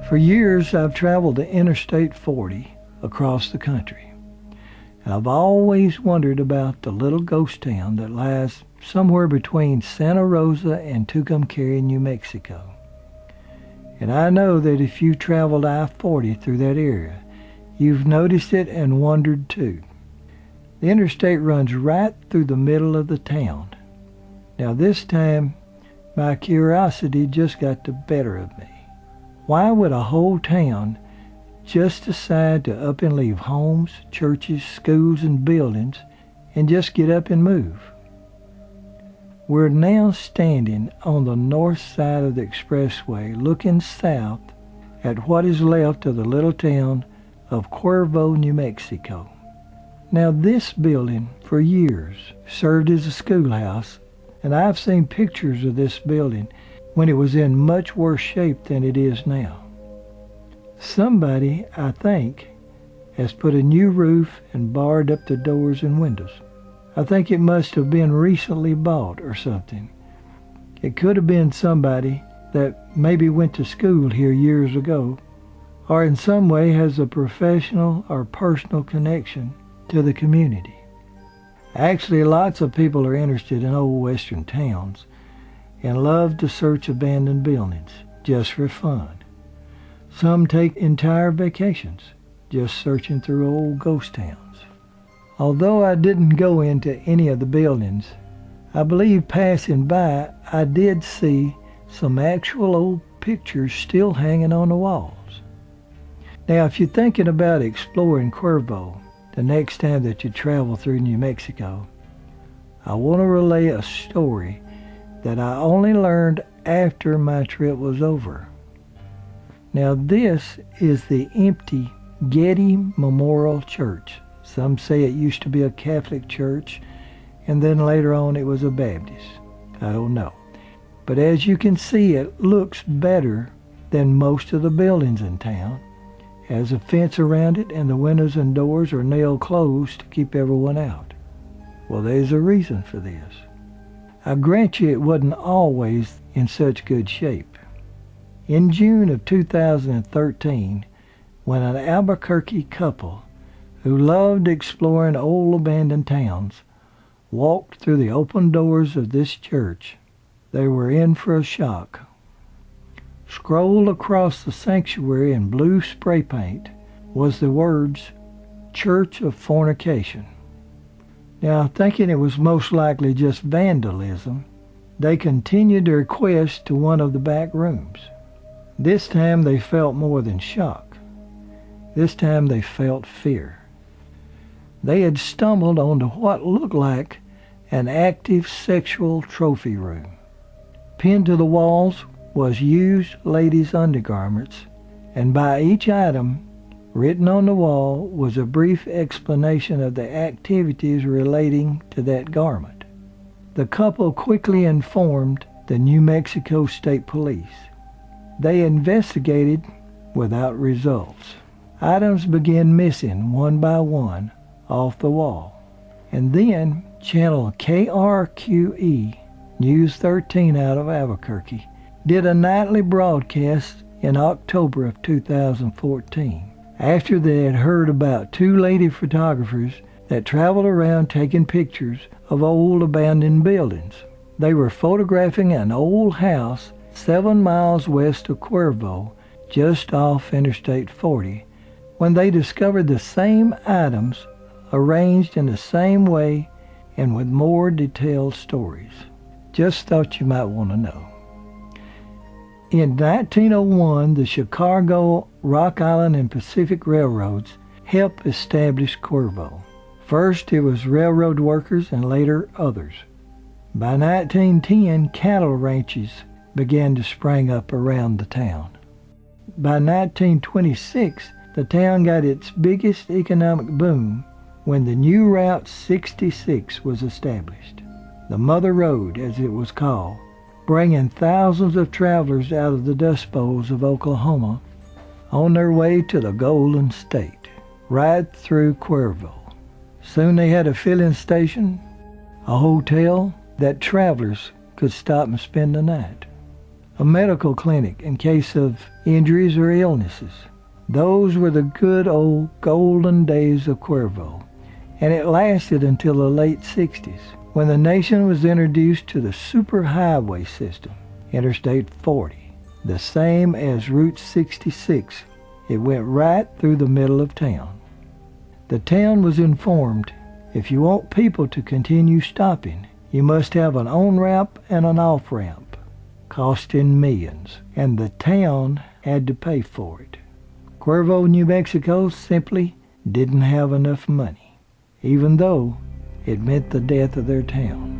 For years, I've traveled the Interstate 40 across the country, and I've always wondered about the little ghost town that lies somewhere between Santa Rosa and Tucumcari, New Mexico. And I know that if you traveled I-40 through that area, you've noticed it and wondered too. The interstate runs right through the middle of the town. Now this time, my curiosity just got the better of me. Why would a whole town just decide to up and leave homes, churches, schools, and buildings and just get up and move? We're now standing on the north side of the expressway looking south at what is left of the little town of Cuervo, New Mexico. Now this building for years served as a schoolhouse, and I've seen pictures of this building when it was in much worse shape than it is now. Somebody, I think, has put a new roof and barred up the doors and windows. I think it must have been recently bought or something. It could have been somebody that maybe went to school here years ago, or in some way has a professional or personal connection to the community. Actually, lots of people are interested in old western towns and love to search abandoned buildings just for fun. Some take entire vacations just searching through old ghost towns. Although I didn't go into any of the buildings, I believe passing by I did see some actual old pictures still hanging on the walls. Now, if you're thinking about exploring Cuervo the next time that you travel through New Mexico, I want to relay a story that I only learned after my trip was over. Now, this is the empty Getty Memorial Church. Some say it used to be a Catholic church, and then later on it was a Baptist. I don't know. But as you can see, it looks better than most of the buildings in town. Has a fence around it, and the windows and doors are nailed closed to keep everyone out. Well, there's a reason for this. I grant you it wasn't always in such good shape. In June of 2013, when an Albuquerque couple who loved exploring old abandoned towns walked through the open doors of this church, they were in for a shock. Scrolled across the sanctuary in blue spray paint was the words, Church of Fornication. Now, thinking it was most likely just vandalism, they continued their quest to one of the back rooms. This time they felt more than shock. This time they felt fear. They had stumbled onto what looked like an active sexual trophy room. Pinned to the walls was used ladies' undergarments, and by each item written on the wall was a brief explanation of the activities relating to that garment. The couple quickly informed the New Mexico State Police. They investigated without results. Items began missing one by one off the wall. And then channel KRQE News 13 out of Albuquerque did a nightly broadcast in October of 2014 after they had heard about two lady photographers that traveled around taking pictures of old abandoned buildings. They were photographing an old house 7 miles west of Cuervo, just off Interstate 40, when they discovered the same items arranged in the same way and with more detailed stories. Just thought you might want to know. In 1901, the Chicago, Rock Island, and Pacific Railroads helped establish Cuervo. First it was railroad workers and later others. By 1910, cattle ranches began to spring up around the town. By 1926, the town got its biggest economic boom when the new Route 66 was established, the Mother Road as it was called, bringing thousands of travelers out of the Dust Bowls of Oklahoma on their way to the Golden State, right through Cuervo. Soon they had a filling station, a hotel that travelers could stop and spend the night. a medical clinic in case of injuries or illnesses. Those were the good old golden days of Cuervo, and it lasted until the late 60s, when the nation was introduced to the superhighway system, Interstate 40, the same as Route 66. It went right through the middle of town. The town was informed, if you want people to continue stopping, you must have an on-ramp and an off-ramp, costing millions, and the town had to pay for it. Cuervo, New Mexico simply didn't have enough money, even though it meant the death of their town.